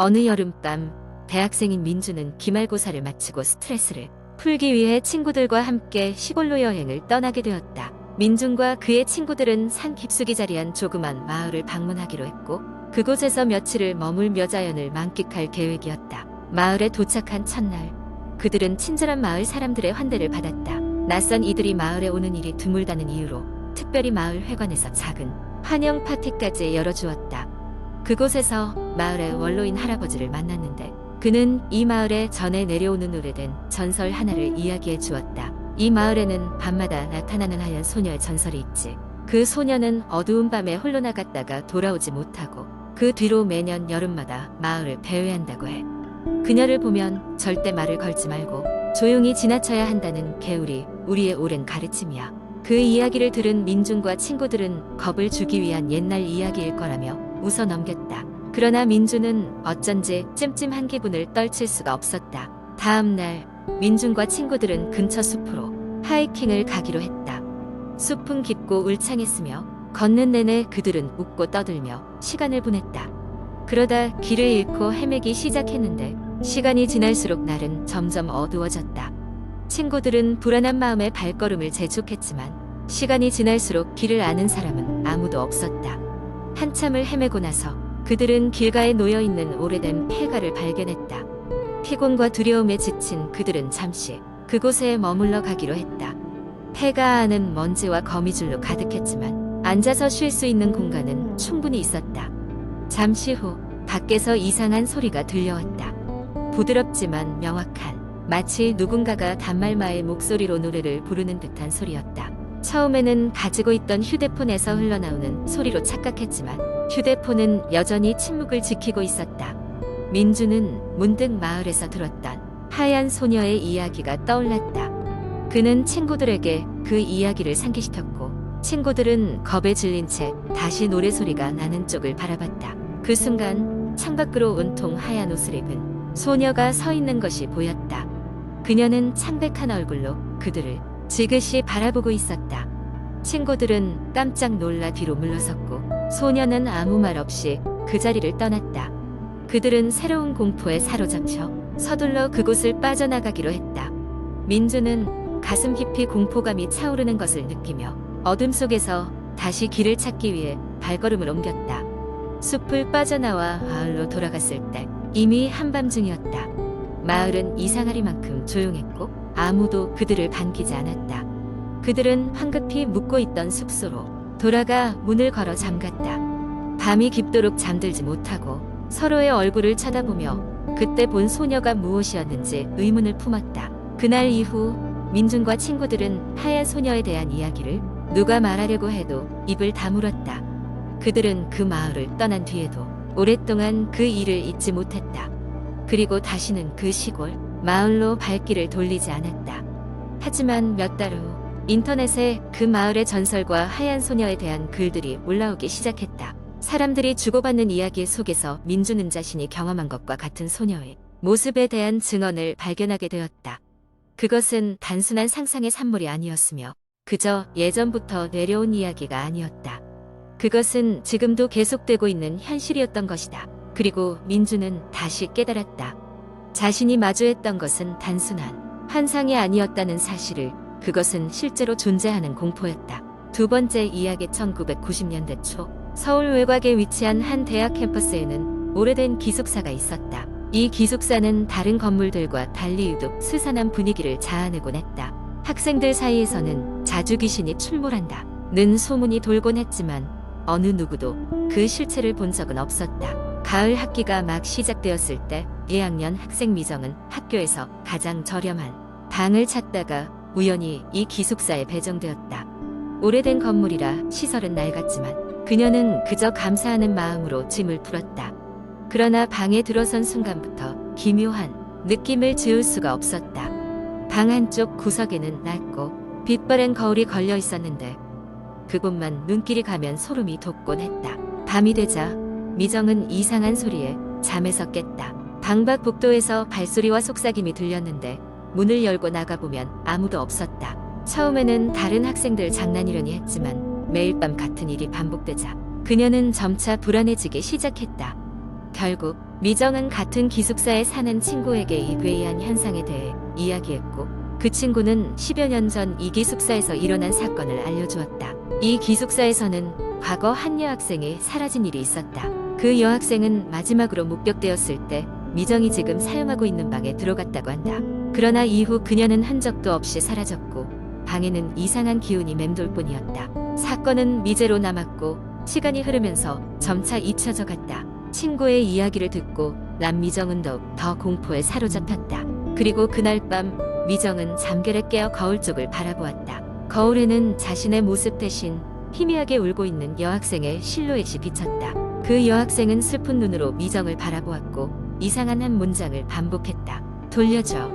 어느 여름밤 대학생인 민주는 기말고사를 마치고 스트레스를 풀기 위해 친구들과 함께 시골로 여행을 떠나게 되었다. 민준과 그의 친구들은 산 깊숙이 자리한 조그만 마을을 방문하기로 했고 그곳에서 며칠을 머물며 자연을 만끽할 계획이었다. 마을에 도착한 첫날 그들은 친절한 마을 사람들의 환대를 받았다. 낯선 이들이 마을에 오는 일이 드물다는 이유로 특별히 마을 회관에서 작은 환영 파티까지 열어주었다. 그곳에서 마을의 원로인 할아버지를 만났는데 그는 이 마을에 전에 내려오는 오래된 전설 하나를 이야기해 주었다. 이 마을에는 밤마다 나타나는 하얀 소녀의 전설이 있지. 그 소녀는 어두운 밤에 홀로 나갔다가 돌아오지 못하고 그 뒤로 매년 여름마다 마을을 배회한다고 해. 그녀를 보면 절대 말을 걸지 말고 조용히 지나쳐야 한다는 게으리 우리의 오랜 가르침이야. 그 이야기를 들은 민준과 친구들은 겁을 주기 위한 옛날 이야기일 거라며 웃어 넘겼다. 그러나 민준은 어쩐지 찜찜한 기분을 떨칠 수가 없었다. 다음 날 민준과 친구들은 근처 숲으로 하이킹을 가기로 했다. 숲은 깊고 울창했으며 걷는 내내 그들은 웃고 떠들며 시간을 보냈다. 그러다 길을 잃고 헤매기 시작했는데 시간이 지날수록 날은 점점 어두워졌다. 친구들은 불안한 마음에 발걸음을 재촉했지만 시간이 지날수록 길을 아는 사람은 아무도 없었다. 한참을 헤매고 나서 그들은 길가에 놓여있는 오래된 폐가를 발견했다. 피곤과 두려움에 지친 그들은 잠시 그곳에 머물러 가기로 했다. 폐가 안은 먼지와 거미줄로 가득했지만 앉아서 쉴 수 있는 공간은 충분히 있었다. 잠시 후 밖에서 이상한 소리가 들려왔다. 부드럽지만 명확한 마치 누군가가 단말마의 목소리로 노래를 부르는 듯한 소리였다. 처음에는 가지고 있던 휴대폰에서 흘러나오는 소리로 착각했지만 휴대폰은 여전히 침묵을 지키고 있었다. 민주는 문득 마을에서 들었던 하얀 소녀의 이야기가 떠올랐다. 그는 친구들에게 그 이야기를 상기시켰고 친구들은 겁에 질린 채 다시 노래소리가 나는 쪽을 바라봤다. 그 순간 창밖으로 온통 하얀 옷을 입은 소녀가 서 있는 것이 보였다. 그녀는 창백한 얼굴로 그들을 지그시 바라보고 있었다. 친구들은 깜짝 놀라 뒤로 물러섰고 소녀는 아무 말 없이 그 자리를 떠났다. 그들은 새로운 공포에 사로잡혀 서둘러 그곳을 빠져나가기로 했다. 민주는 가슴 깊이 공포감이 차오르는 것을 느끼며 어둠 속에서 다시 길을 찾기 위해 발걸음을 옮겼다. 숲을 빠져나와 마을로 돌아갔을 때 이미 한밤중이었다. 마을은 이상하리만큼 조용했고 아무도 그들을 반기지 않았다. 그들은 황급히 묵고 있던 숙소로 돌아가 문을 걸어 잠갔다. 밤이 깊도록 잠들지 못하고 서로의 얼굴을 쳐다보며 그때 본 소녀가 무엇이었는지 의문을 품었다. 그날 이후 민준과 친구들은 하얀 소녀에 대한 이야기를 누가 말하려고 해도 입을 다물었다. 그들은 그 마을을 떠난 뒤에도 오랫동안 그 일을 잊지 못했다. 그리고 다시는 그 시골 마을로 발길을 돌리지 않았다. 하지만 몇 달 후 인터넷에 그 마을의 전설과 하얀 소녀에 대한 글들이 올라오기 시작했다. 사람들이 주고받는 이야기 속에서 민주는 자신이 경험한 것과 같은 소녀의 모습에 대한 증언을 발견하게 되었다. 그것은 단순한 상상의 산물이 아니었으며 그저 예전부터 내려온 이야기가 아니었다. 그것은 지금도 계속되고 있는 현실이었던 것이다. 그리고 민주는 다시 깨달았다. 자신이 마주했던 것은 단순한 환상이 아니었다는 사실을. 그것은 실제로 존재하는 공포였다. 두 번째 이야기. 1990년대 초 서울 외곽에 위치한 한 대학 캠퍼스에는 오래된 기숙사가 있었다. 이 기숙사는 다른 건물들과 달리 유독 스산한 분위기를 자아내곤 했다. 학생들 사이에서는 자주 귀신이 출몰한다는 소문이 돌곤 했지만 어느 누구도 그 실체를 본 적은 없었다. 가을 학기가 막 시작되었을 때 2학년 학생 미정은 학교에서 가장 저렴한 방을 찾다가 우연히 이 기숙사에 배정되었다. 오래된 건물이라 시설은 낡았지만 그녀는 그저 감사하는 마음으로 짐을 풀었다. 그러나 방에 들어선 순간부터 기묘한 느낌을 지울 수가 없었다. 방 한쪽 구석에는 낡고 빛바랜 거울이 걸려 있었는데 그곳만 눈길이 가면 소름이 돋곤 했다. 밤이 되자 미정은 이상한 소리에 잠에서 깼다. 방 밖 복도에서 발소리와 속삭임이 들렸는데 문을 열고 나가보면 아무도 없었다. 처음에는 다른 학생들 장난이려니 했지만 매일 밤 같은 일이 반복되자 그녀는 점차 불안해지기 시작했다. 결국 미정은 같은 기숙사에 사는 친구에게 이 괴이한 현상에 대해 이야기했고 그 친구는 10여 년 전 이 기숙사에서 일어난 사건을 알려주었다. 이 기숙사에서는 과거 한 여학생이 사라진 일이 있었다. 그 여학생은 마지막으로 목격되었을 때 미정이 지금 사용하고 있는 방에 들어갔다고 한다. 그러나 이후 그녀는 흔적도 없이 사라졌고 방에는 이상한 기운이 맴돌 뿐이었다. 사건은 미제로 남았고 시간이 흐르면서 점차 잊혀져 갔다. 친구의 이야기를 듣고 남미정은 더욱 더 공포에 사로잡혔다. 그리고 그날 밤 미정은 잠결에 깨어 거울 쪽을 바라보았다. 거울에는 자신의 모습 대신 희미하게 울고 있는 여학생의 실루엣이 비쳤다. 그 여학생은 슬픈 눈으로 미정을 바라보았고 이상한 한 문장을 반복했다. 돌려줘.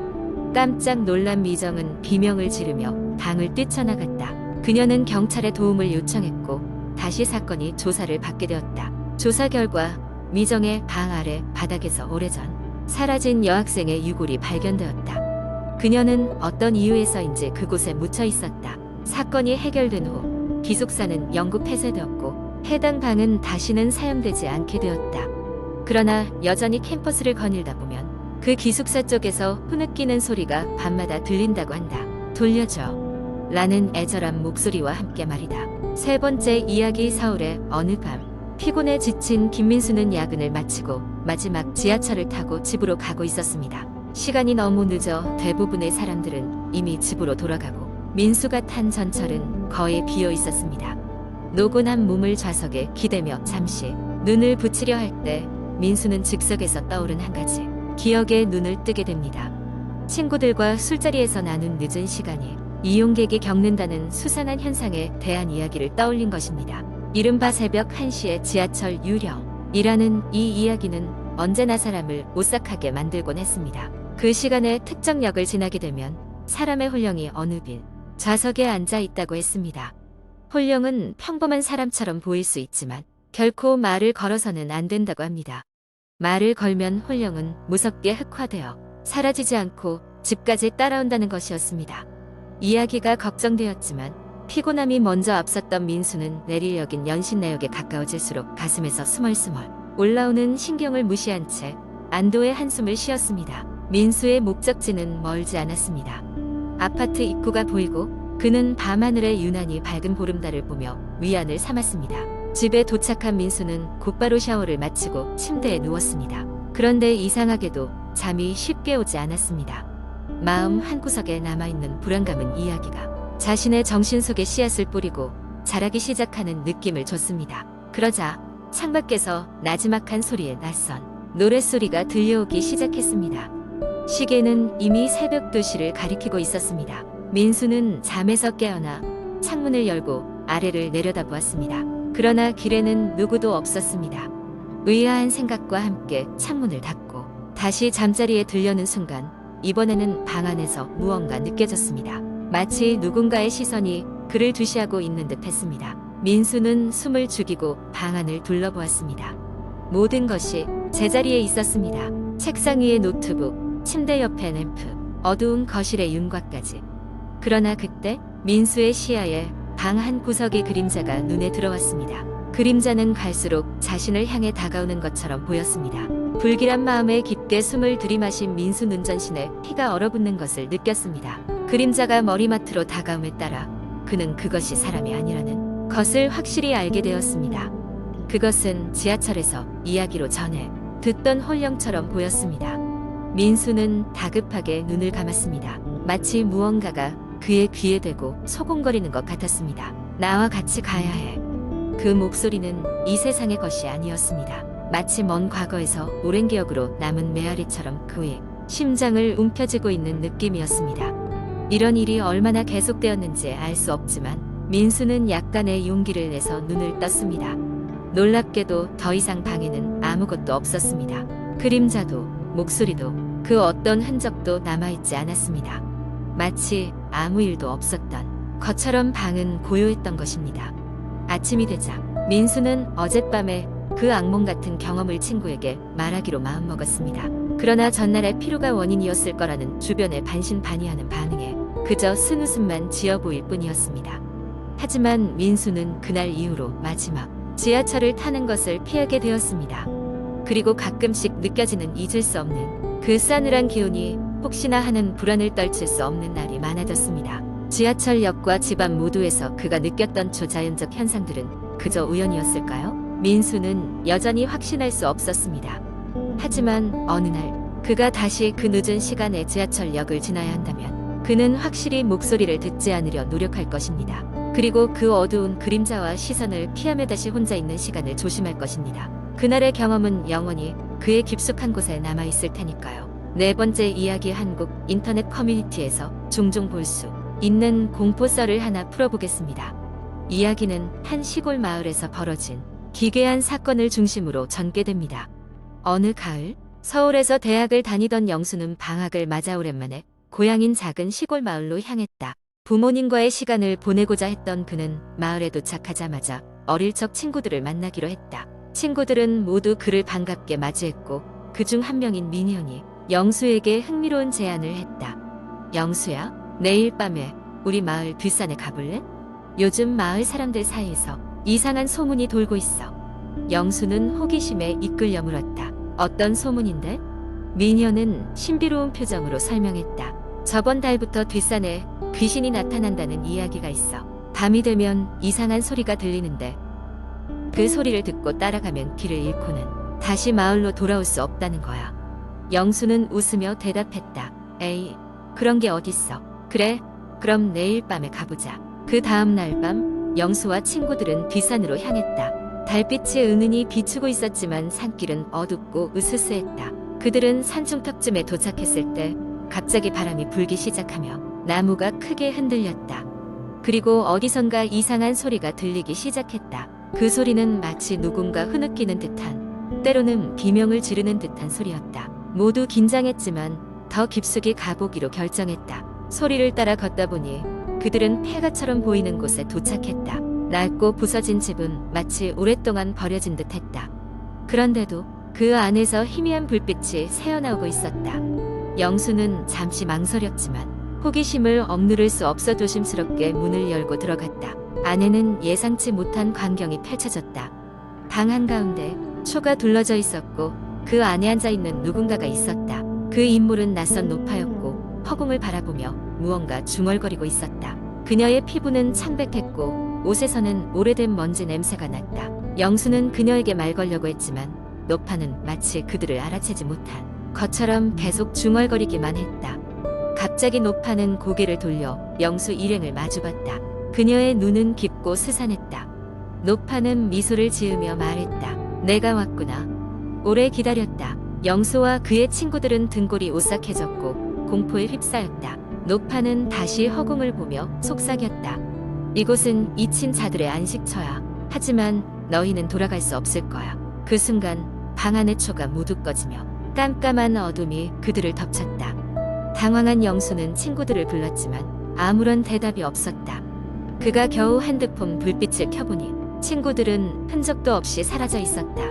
깜짝 놀란 미정은 비명을 지르며 방을 뛰쳐나갔다. 그녀는 경찰에 도움을 요청했고 다시 사건이 조사를 받게 되었다. 조사 결과 미정의 방 아래 바닥에서 오래전 사라진 여학생의 유골이 발견되었다. 그녀는 어떤 이유에서인지 그곳에 묻혀 있었다. 사건이 해결된 후 기숙사는 영구 폐쇄되었고 해당 방은 다시는 사용되지 않게 되었다. 그러나 여전히 캠퍼스를 거닐다 보면 그 기숙사 쪽에서 흐느끼는 소리가 밤마다 들린다고 한다. 돌려줘. 라는 애절한 목소리와 함께 말이다. 세 번째 이야기. 서울의 어느 밤 피곤에 지친 김민수는 야근을 마치고 마지막 지하철을 타고 집으로 가고 있었습니다. 시간이 너무 늦어 대부분의 사람들은 이미 집으로 돌아가고 민수가 탄 전철은 거의 비어 있었습니다. 노곤한 몸을 좌석에 기대며 잠시 눈을 붙이려 할 때 민수는 즉석에서 떠오른 한 가지 기억에 눈을 뜨게 됩니다. 친구들과 술자리에서 나눈 늦은 시간이 이용객이 겪는다는 수상한 현상에 대한 이야기를 떠올린 것입니다. 이른바 새벽 1시의 지하철 유령이라는 이 이야기는 언제나 사람을 오싹하게 만들곤 했습니다. 그 시간에 특정 역을 지나게 되면 사람의 홀령이 어느 빈 좌석에 앉아 있다고 했습니다. 홀령은 평범한 사람처럼 보일 수 있지만 결코 말을 걸어서는 안 된다고 합니다. 말을 걸면 홀령은 무섭게 흑화되어 사라지지 않고 집까지 따라온다는 것이었습니다. 이야기가 걱정되었지만 피곤함이 먼저 앞섰던 민수는 내릴역인 연신내역에 가까워질수록 가슴에서 스멀스멀 올라오는 신경을 무시한 채 안도의 한숨을 쉬었습니다. 민수의 목적지는 멀지 않았습니다. 아파트 입구가 보이고 그는 밤하늘의 유난히 밝은 보름달을 보며 위안을 삼았습니다. 집에 도착한 민수는 곧바로 샤워를 마치고 침대에 누웠습니다. 그런데 이상하게도 잠이 쉽게 오지 않았습니다. 마음 한구석에 남아있는 불안감은 이야기가 자신의 정신 속에 씨앗을 뿌리고 자라기 시작하는 느낌을 줬습니다. 그러자 창밖에서 나지막한 소리에 낯선 노랫소리가 들려오기 시작했습니다. 시계는 이미 새벽 2시를 가리키고 있었습니다. 민수는 잠에서 깨어나 창문을 열고 아래를 내려다보았습니다. 그러나 길에는 누구도 없었습니다. 의아한 생각과 함께 창문을 닫고 다시 잠자리에 들려는 순간 이번에는 방 안에서 무언가 느껴졌습니다. 마치 누군가의 시선이 그를 주시하고 있는 듯 했습니다. 민수는 숨을 죽이고 방 안을 둘러보았습니다. 모든 것이 제자리에 있었습니다. 책상 위에 노트북, 침대 옆에 램프, 어두운 거실의 윤곽까지. 그러나 그때 민수의 시야에 방 한 구석의 그림자가 눈에 들어왔습니다. 그림자는 갈수록 자신을 향해 다가오는 것처럼 보였습니다. 불길한 마음에 깊게 숨을 들이마신 민수 눈전신에 피가 얼어붙는 것을 느꼈습니다. 그림자가 머리맡으로 다가옴에 따라 그는 그것이 사람이 아니라는 것을 확실히 알게 되었습니다. 그것은 지하철에서 이야기로 전해 듣던 홀령처럼 보였습니다. 민수는 다급하게 눈을 감았습니다. 마치 무언가가 그의 귀에 대고 소곤거리는 것 같았습니다. 나와 같이 가야 해. 그 목소리는 이 세상의 것이 아니었습니다. 마치 먼 과거에서 오랜 기억으로 남은 메아리처럼 그의 심장을 움켜쥐고 있는 느낌이었습니다. 이런 일이 얼마나 계속되었는지 알 수 없지만 민수는 약간의 용기를 내서 눈을 떴습니다. 놀랍게도 더 이상 방에는 아무것도 없었습니다. 그림자도 목소리도 그 어떤 흔적도 남아있지 않았습니다. 마치 아무 일도 없었던 것처럼 방은 고요했던 것입니다. 아침이 되자 민수는 어젯밤에 그 악몽 같은 경험을 친구에게 말하기로 마음먹었습니다. 그러나 전날의 피로가 원인이었을 거라는 주변의 반신반의하는 반응에 그저 쓴웃음만 지어 보일 뿐이었습니다. 하지만 민수는 그날 이후로 마지막 지하철을 타는 것을 피하게 되었습니다. 그리고 가끔씩 느껴지는 잊을 수 없는 그 싸늘한 기운이 혹시나 하는 불안을 떨칠 수 없는 날이 많아졌습니다. 지하철역과 집안 모두에서 그가 느꼈던 초자연적 현상들은 그저 우연이었을까요? 민수는 여전히 확신할 수 없었습니다. 하지만 어느 날 그가 다시 그 늦은 시간에 지하철역을 지나야 한다면 그는 확실히 목소리를 듣지 않으려 노력할 것입니다. 그리고 그 어두운 그림자와 시선을 피하며 다시 혼자 있는 시간을 조심할 것입니다. 그날의 경험은 영원히 그의 깊숙한 곳에 남아있을 테니까요. 네 번째 이야기, 한국 인터넷 커뮤니티에서 종종 볼 수 있는 공포썰을 하나 풀어보겠습니다. 이야기는 한 시골 마을에서 벌어진 기괴한 사건을 중심으로 전개됩니다. 어느 가을, 서울에서 대학을 다니던 영수는 방학을 맞아 오랜만에 고향인 작은 시골 마을로 향했다. 부모님과의 시간을 보내고자 했던 그는 마을에 도착하자마자 어릴 적 친구들을 만나기로 했다. 친구들은 모두 그를 반갑게 맞이했고 그중 한 명인 민현이 영수에게 흥미로운 제안을 했다. 영수야, 내일 밤에 우리 마을 뒷산에 가볼래? 요즘 마을 사람들 사이에서 이상한 소문이 돌고 있어. 영수는 호기심에 이끌려 물었다. 어떤 소문인데? 민현은 신비로운 표정으로 설명했다. 저번 달부터 뒷산에 귀신이 나타난다는 이야기가 있어. 밤이 되면 이상한 소리가 들리는데 그 소리를 듣고 따라가면 길을 잃고는 다시 마을로 돌아올 수 없다는 거야. 영수는 웃으며 대답했다. 에이, 그런 게 어딨어. 그래, 그럼 내일 밤에 가보자. 그 다음 날 밤, 영수와 친구들은 뒷산으로 향했다. 달빛이 은은히 비추고 있었지만 산길은 어둡고 으스스했다. 그들은 산중턱쯤에 도착했을 때 갑자기 바람이 불기 시작하며 나무가 크게 흔들렸다. 그리고 어디선가 이상한 소리가 들리기 시작했다. 그 소리는 마치 누군가 흐느끼는 듯한, 때로는 비명을 지르는 듯한 소리였다. 모두 긴장했지만 더 깊숙이 가보기로 결정했다. 소리를 따라 걷다 보니 그들은 폐가처럼 보이는 곳에 도착했다. 낡고 부서진 집은 마치 오랫동안 버려진 듯했다. 그런데도 그 안에서 희미한 불빛이 새어나오고 있었다. 영수는 잠시 망설였지만 호기심을 억누를 수 없어 조심스럽게 문을 열고 들어갔다. 안에는 예상치 못한 광경이 펼쳐졌다. 방 한가운데 초가 둘러져 있었고 그 안에 앉아있는 누군가가 있었다. 그 인물은 낯선 노파였고 허공을 바라보며 무언가 중얼거리고 있었다. 그녀의 피부는 창백했고 옷에서는 오래된 먼지 냄새가 났다. 영수는 그녀에게 말 걸려고 했지만 노파는 마치 그들을 알아채지 못한 것처럼 계속 중얼거리기만 했다. 갑자기 노파는 고개를 돌려 영수 일행을 마주봤다. 그녀의 눈은 깊고 스산했다. 노파는 미소를 지으며 말했다. 내가 왔구나. 오래 기다렸다. 영수와 그의 친구들은 등골이 오싹해졌고 공포에 휩싸였다. 노파는 다시 허공을 보며 속삭였다. 이곳은 잊힌 자들의 안식처야. 하지만 너희는 돌아갈 수 없을 거야. 그 순간 방 안의 초가 모두 꺼지며 깜깜한 어둠이 그들을 덮쳤다. 당황한 영수는 친구들을 불렀지만 아무런 대답이 없었다. 그가 겨우 핸드폰 불빛을 켜보니 친구들은 흔적도 없이 사라져 있었다.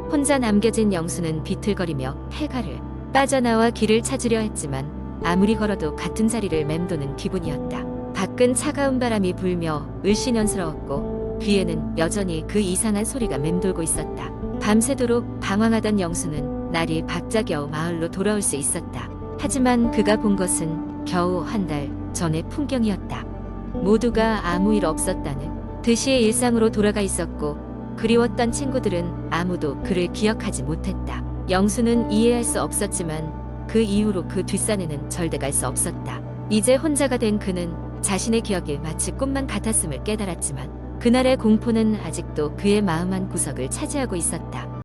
혼자 남겨진 영수는 비틀거리며 폐가를 빠져나와 길을 찾으려 했지만 아무리 걸어도 같은 자리를 맴도는 기분이었다. 밖은 차가운 바람이 불며 을씨년스러웠고 귀에는 여전히 그 이상한 소리가 맴돌고 있었다. 밤새도록 방황하던 영수는 날이 밝자겨우 마을로 돌아올 수 있었다. 하지만 그가 본 것은 겨우 한 달 전의 풍경이었다. 모두가 아무 일 없었다는 듯이 일상으로 돌아가 있었고 그리웠던 친구들은 아무도 그를 기억하지 못했다. 영수는 이해할 수 없었지만 그 이후로 그 뒷산에는 절대 갈 수 없었다. 이제 혼자가 된 그는 자신의 기억이 마치 꿈만 같았음을 깨달았지만 그날의 공포는 아직도 그의 마음 한 구석을 차지하고 있었다.